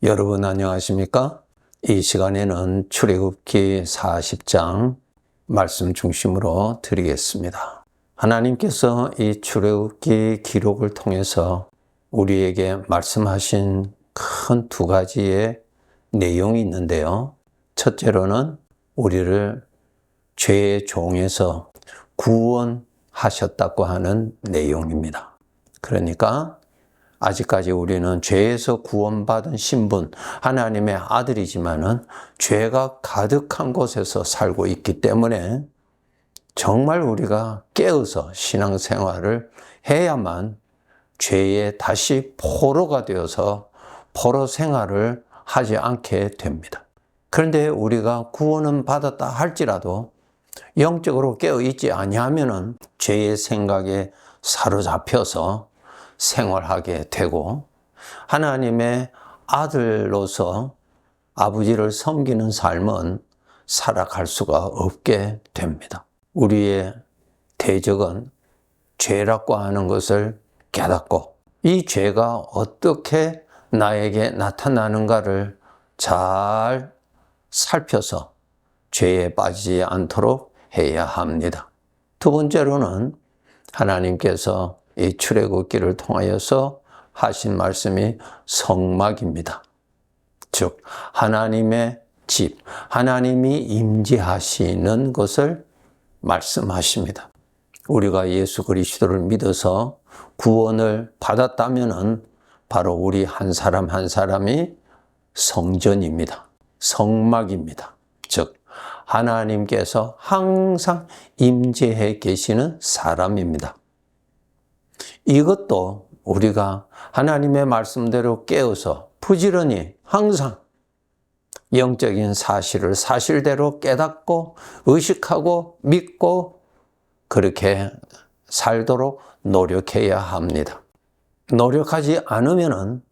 여러분 안녕하십니까? 이 시간에는 출애굽기 40장 말씀 중심으로 드리겠습니다. 하나님께서 이 출애굽기 기록을 통해서 우리에게 말씀하신 큰 두 가지의 내용이 있는데요. 첫째로는 우리를 죄의 종에서 구원하셨다고 하는 내용입니다. 그러니까 아직까지 우리는 죄에서 구원받은 신분, 하나님의 아들이지만은 죄가 가득한 곳에서 살고 있기 때문에 정말 우리가 깨어서 신앙생활을 해야만 죄에 다시 포로가 되어서 포로 생활을 하지 않게 됩니다. 그런데 우리가 구원은 받았다 할지라도 영적으로 깨어 있지 아니하면은 죄의 생각에 사로잡혀서 생활하게 되고 하나님의 아들로서 아버지를 섬기는 삶은 살아갈 수가 없게 됩니다. 우리의 대적은 죄라고 하는 것을 깨닫고 이 죄가 어떻게 나에게 나타나는가를 잘 살펴서 죄에 빠지지 않도록 해야 합니다. 두 번째로는 하나님께서 이 출애굽기를 통하여서 하신 말씀이 성막입니다. 즉 하나님의 집, 하나님이 임재하시는 것을 말씀하십니다. 우리가 예수 그리스도를 믿어서 구원을 받았다면은 바로 우리 한 사람 한 사람이 성전입니다. 성막입니다. 즉 하나님께서 항상 임재해 계시는 사람입니다. 이것도 우리가 하나님의 말씀대로 깨어서 부지런히 항상 영적인 사실을 사실대로 깨닫고 의식하고 믿고 그렇게 살도록 노력해야 합니다. 노력하지 않으면은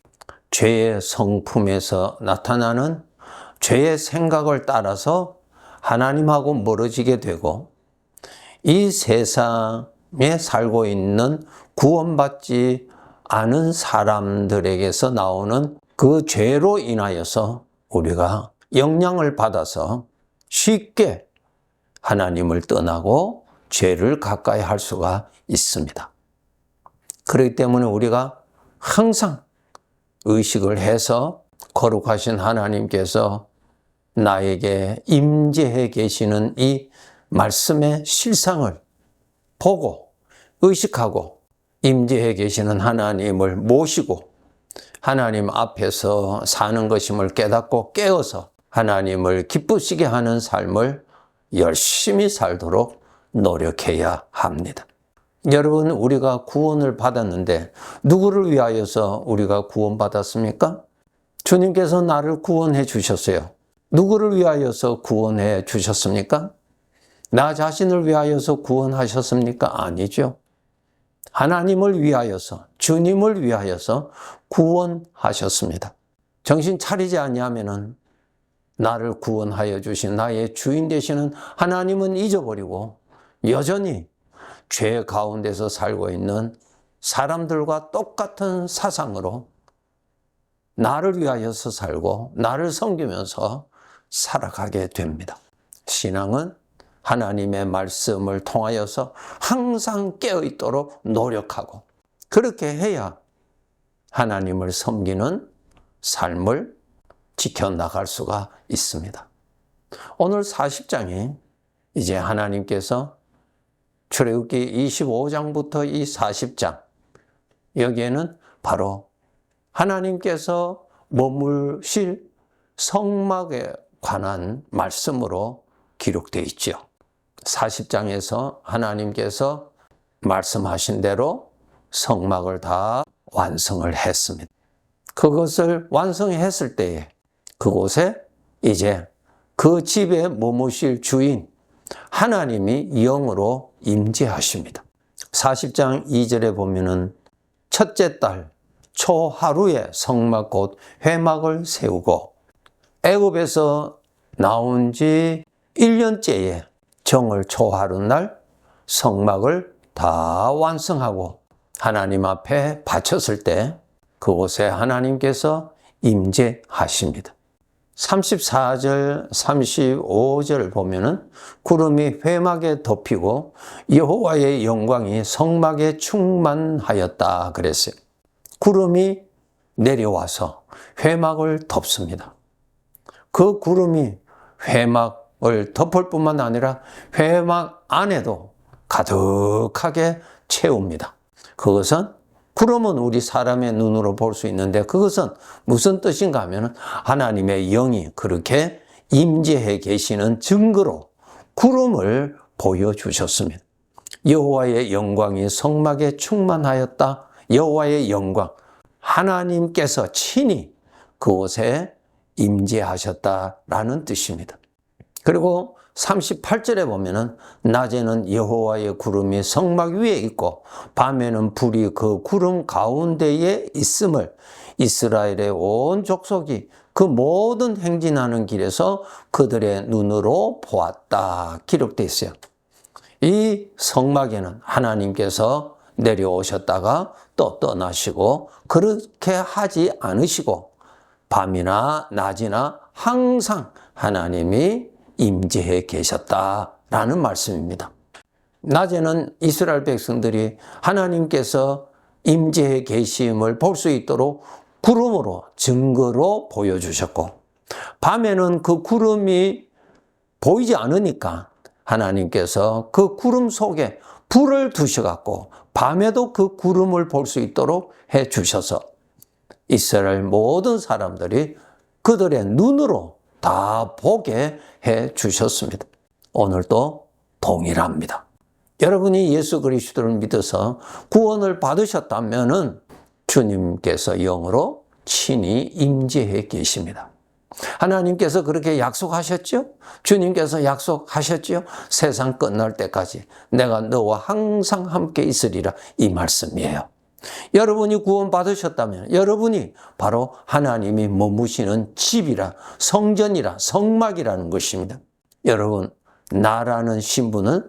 죄의 성품에서 나타나는 죄의 생각을 따라서 하나님하고 멀어지게 되고 이 세상에 살고 있는 구원받지 않은 사람들에게서 나오는 그 죄로 인하여서 우리가 영향을 받아서 쉽게 하나님을 떠나고 죄를 가까이 할 수가 있습니다. 그렇기 때문에 우리가 항상 의식을 해서 거룩하신 하나님께서 나에게 임재해 계시는 이 말씀의 실상을 보고 의식하고 임재해 계시는 하나님을 모시고 하나님 앞에서 사는 것임을 깨닫고 깨어서 하나님을 기쁘시게 하는 삶을 열심히 살도록 노력해야 합니다. 여러분, 우리가 구원을 받았는데 누구를 위하여서 우리가 구원받았습니까? 주님께서 나를 구원해 주셨어요. 누구를 위하여서 구원해 주셨습니까? 나 자신을 위하여서 구원하셨습니까? 아니죠. 하나님을 위하여서, 주님을 위하여서 구원하셨습니다. 정신 차리지 아니하면은 나를 구원하여 주신 나의 주인 되시는 하나님은 잊어버리고 여전히 죄 가운데서 살고 있는 사람들과 똑같은 사상으로 나를 위하여서 살고 나를 섬기면서 살아가게 됩니다. 신앙은 하나님의 말씀을 통하여서 항상 깨어있도록 노력하고 그렇게 해야 하나님을 섬기는 삶을 지켜나갈 수가 있습니다. 오늘 40장이 이제 하나님께서 출애굽기 25장부터 이 40장 여기에는 바로 하나님께서 머무실 성막에 관한 말씀으로 기록되어 있죠. 40장에서 하나님께서 말씀하신 대로 성막을 다 완성을 했습니다. 그것을 완성했을 때에 그곳에 이제 그 집에 머무실 주인 하나님이 영으로 임재하십니다. 40장 2절에 보면은 첫째 달 초하루에 성막 곧 회막을 세우고 애굽에서 나온 지 1년째에 정월 초하루 날 성막을 다 완성하고 하나님 앞에 바쳤을 때 그곳에 하나님께서 임재하십니다. 34절, 35절 보면은 구름이 회막에 덮이고 여호와의 영광이 성막에 충만하였다 그랬어요. 구름이 내려와서 회막을 덮습니다. 그 구름이 회막을 덮을 뿐만 아니라 회막 안에도 가득하게 채웁니다. 그것은 구름은 우리 사람의 눈으로 볼 수 있는데 그것은 무슨 뜻인가 하면 하나님의 영이 그렇게 임재해 계시는 증거로 구름을 보여주셨습니다. 여호와의 영광이 성막에 충만하였다. 여호와의 영광, 하나님께서 친히 그곳에 임재하셨다라는 뜻입니다. 그리고 38절에 보면은 낮에는 여호와의 구름이 성막 위에 있고 밤에는 불이 그 구름 가운데에 있음을 이스라엘의 온 족속이 그 모든 행진하는 길에서 그들의 눈으로 보았다 기록되어 있어요. 이 성막에는 하나님께서 내려오셨다가 또 떠나시고 그렇게 하지 않으시고 밤이나 낮이나 항상 하나님이 임재해 계셨다라는 말씀입니다. 낮에는 이스라엘 백성들이 하나님께서 임재해 계심을 볼 수 있도록 구름으로 증거로 보여주셨고 밤에는 그 구름이 보이지 않으니까 하나님께서 그 구름 속에 불을 두셔갖고 밤에도 그 구름을 볼 수 있도록 해 주셔서 이스라엘 모든 사람들이 그들의 눈으로 다 보게 해 주셨습니다. 오늘도 동일합니다. 여러분이 예수 그리스도를 믿어서 구원을 받으셨다면은 주님께서 영으로 친히 임재해 계십니다. 하나님께서 그렇게 약속하셨죠? 주님께서 약속하셨죠? 세상 끝날 때까지 내가 너와 항상 함께 있으리라 이 말씀이에요. 여러분이 구원 받으셨다면 여러분이 바로 하나님이 머무시는 집이라 성전이라 성막이라는 것입니다. 여러분, 나라는 신분은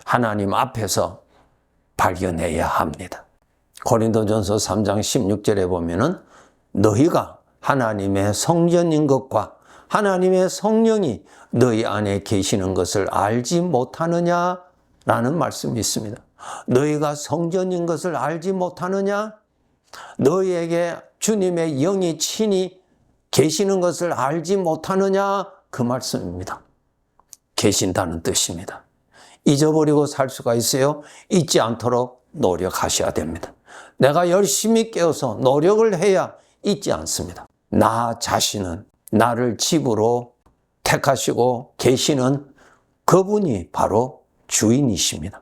하나님 앞에서 발견해야 합니다. 고린도전서 3장 16절에 보면은 너희가 하나님의 성전인 것과 하나님의 성령이 너희 안에 계시는 것을 알지 못하느냐라는 말씀이 있습니다. 너희가 성전인 것을 알지 못하느냐? 너희에게 주님의 영이 친히 계시는 것을 알지 못하느냐? 그 말씀입니다. 계신다는 뜻입니다. 잊어버리고 살 수가 있어요? 잊지 않도록 노력하셔야 됩니다. 내가 열심히 깨어서 노력을 해야 잊지 않습니다. 나 자신은 나를 집으로 택하시고 계시는 그분이 바로 주인이십니다.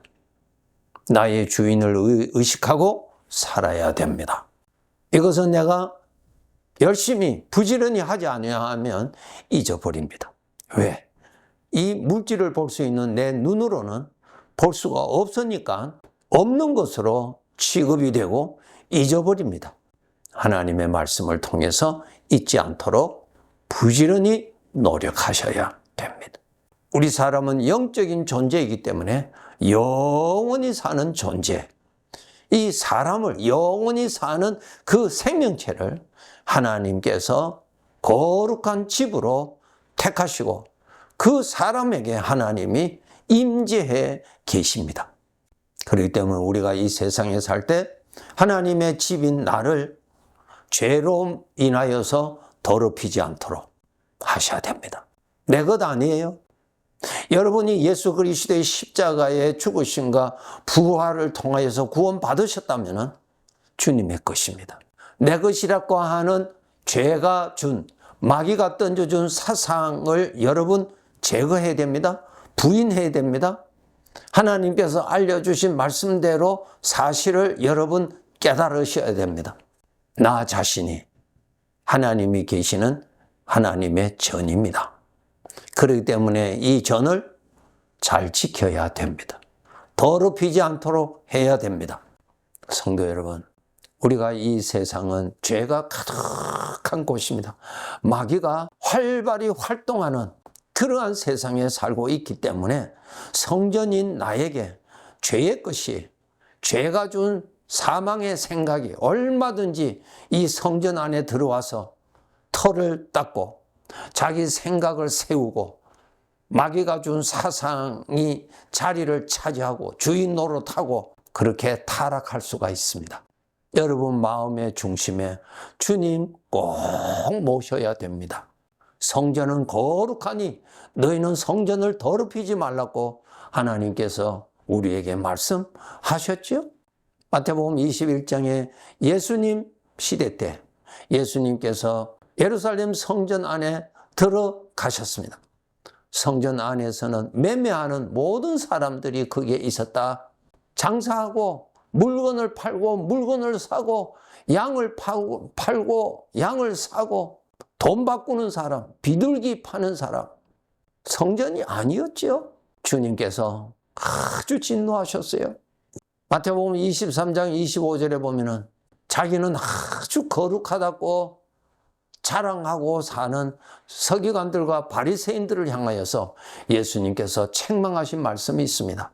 나의 주인을 의식하고 살아야 됩니다. 이것은 내가 열심히 부지런히 하지 않으면 잊어버립니다. 왜? 이 물질을 볼 수 있는 내 눈으로는 볼 수가 없으니까 없는 것으로 취급이 되고 잊어버립니다. 하나님의 말씀을 통해서 잊지 않도록 부지런히 노력하셔야 됩니다. 우리 사람은 영적인 존재이기 때문에 영원히 사는 존재, 이 사람을 영원히 사는 그 생명체를 하나님께서 거룩한 집으로 택하시고 그 사람에게 하나님이 임재해 계십니다. 그렇기 때문에 우리가 이 세상에 살 때 하나님의 집인 나를 죄로 인하여서 더럽히지 않도록 하셔야 됩니다. 내 것 아니에요. 여러분이 예수 그리스도의 십자가의 죽으심과 부활을 통하여서 구원받으셨다면 주님의 것입니다. 내 것이라고 하는 죄가 준, 마귀가 던져준 사상을 여러분 제거해야 됩니다. 부인해야 됩니다. 하나님께서 알려주신 말씀대로 사실을 여러분 깨달으셔야 됩니다. 나 자신이 하나님이 계시는 하나님의 전입니다. 그렇기 때문에 이 전을 잘 지켜야 됩니다. 더럽히지 않도록 해야 됩니다. 성도 여러분, 우리가 이 세상은 죄가 가득한 곳입니다. 마귀가 활발히 활동하는 그러한 세상에 살고 있기 때문에 성전인 나에게 죄의 것이, 죄가 준 사망의 생각이 얼마든지 이 성전 안에 들어와서 털을 닦고 자기 생각을 세우고 마귀가 준 사상이 자리를 차지하고 주인 노릇하고 그렇게 타락할 수가 있습니다. 여러분 마음의 중심에 주님 꼭 모셔야 됩니다. 성전은 거룩하니 너희는 성전을 더럽히지 말라고 하나님께서 우리에게 말씀하셨죠. 마태복음 21장에 예수님 시대 때 예수님께서 예루살렘 성전 안에 들어가셨습니다. 성전 안에서는 매매하는 모든 사람들이 거기에 있었다. 장사하고 물건을 팔고 물건을 사고 양을 팔고 양을 사고 돈 바꾸는 사람, 비둘기 파는 사람, 성전이 아니었죠. 주님께서 아주 진노하셨어요. 마태복음 23장 25절에 보면은 자기는 아주 거룩하다고 자랑하고 사는 서기관들과 바리새인들을 향하여서 예수님께서 책망하신 말씀이 있습니다.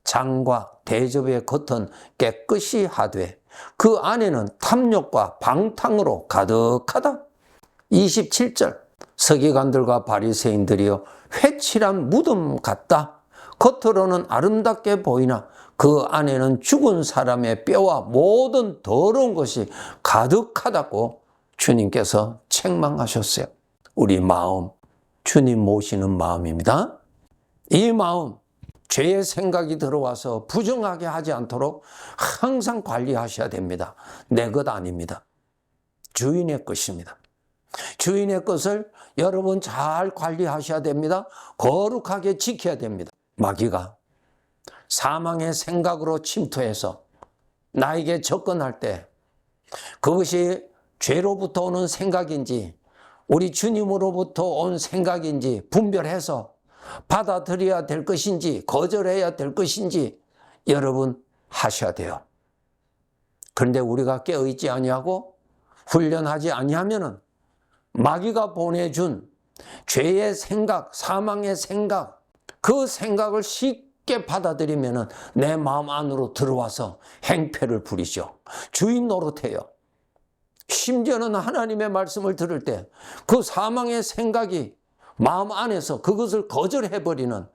장과 대접의 겉은 깨끗이 하되 그 안에는 탐욕과 방탕으로 가득하다. 27절 서기관들과 바리새인들이여 회칠한 무덤 같다. 겉으로는 아름답게 보이나 그 안에는 죽은 사람의 뼈와 모든 더러운 것이 가득하다고 주님께서 책망하셨어요. 우리 마음, 주님 모시는 마음입니다. 이 마음, 죄의 생각이 들어와서 부정하게 하지 않도록 항상 관리하셔야 됩니다. 내 것 아닙니다. 주인의 것입니다. 주인의 것을 여러분 잘 관리하셔야 됩니다. 거룩하게 지켜야 됩니다. 마귀가 사망의 생각으로 침투해서 나에게 접근할 때 그것이 죄로부터 오는 생각인지 우리 주님으로부터 온 생각인지 분별해서 받아들여야 될 것인지 거절해야 될 것인지 여러분 하셔야 돼요. 그런데 우리가 깨어있지 아니하고 훈련하지 아니하면은 마귀가 보내준 죄의 생각, 사망의 생각, 그 생각을 쉽게 받아들이면은 내 마음 안으로 들어와서 행패를 부리죠. 주인 노릇해요. 심지어는 하나님의 말씀을 들을 때 그 사망의 생각이 마음 안에서 그것을 거절해버리는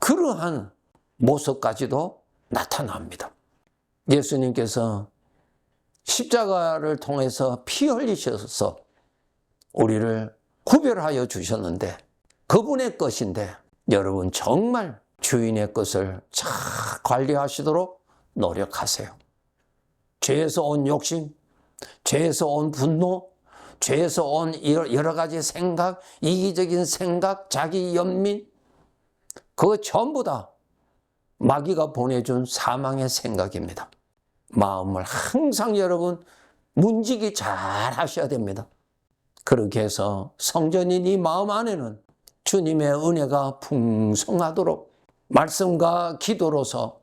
그러한 모습까지도 나타납니다. 예수님께서 십자가를 통해서 피 흘리셔서 우리를 구별하여 주셨는데 그분의 것인데 여러분 정말 주인의 것을 잘 관리하시도록 노력하세요. 죄에서 온 욕심, 죄에서 온 분노, 죄에서 온 여러 가지 생각, 이기적인 생각, 자기 연민, 그거 전부 다 마귀가 보내준 사망의 생각입니다. 마음을 항상 여러분 문지기 잘 하셔야 됩니다. 그렇게 해서 성전인 이 마음 안에는 주님의 은혜가 풍성하도록 말씀과 기도로서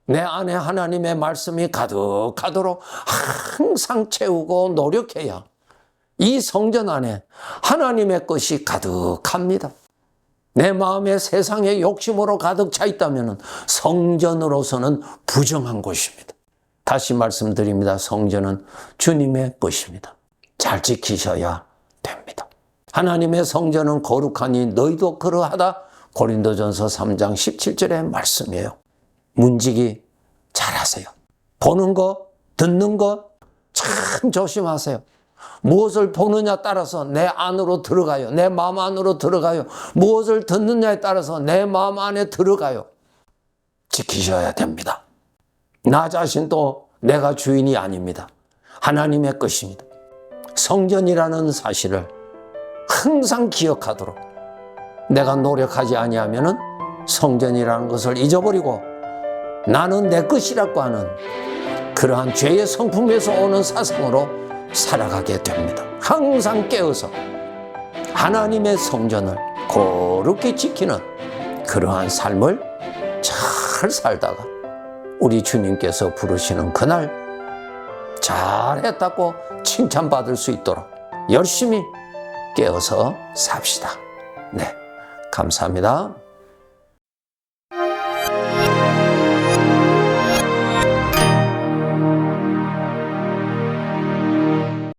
내 안에 하나님의 말씀이 가득하도록 항상 채우고 노력해야 이 성전 안에 하나님의 것이 가득합니다. 내 마음에 세상의 욕심으로 가득 차 있다면 성전으로서는 부정한 곳입니다. 다시 말씀드립니다. 성전은 주님의 것입니다. 잘 지키셔야 됩니다. 하나님의 성전은 거룩하니 너희도 그러하다. 고린도전서 3장 17절의 말씀이에요. 문지기 잘하세요. 보는 것, 듣는 것 참 조심하세요. 무엇을 보느냐 따라서 내 안으로 들어가요. 내 마음 안으로 들어가요. 무엇을 듣느냐에 따라서 내 마음 안에 들어가요. 지키셔야 됩니다. 나 자신도 내가 주인이 아닙니다. 하나님의 것입니다. 성전이라는 사실을 항상 기억하도록 내가 노력하지 아니하면은 성전이라는 것을 잊어버리고 나는 내 것이라고 하는 그러한 죄의 성품에서 오는 사상으로 살아가게 됩니다. 항상 깨어서 하나님의 성전을 거룩히 지키는 그러한 삶을 잘 살다가 우리 주님께서 부르시는 그날 잘했다고 칭찬받을 수 있도록 열심히 깨어서 삽시다. 네, 감사합니다.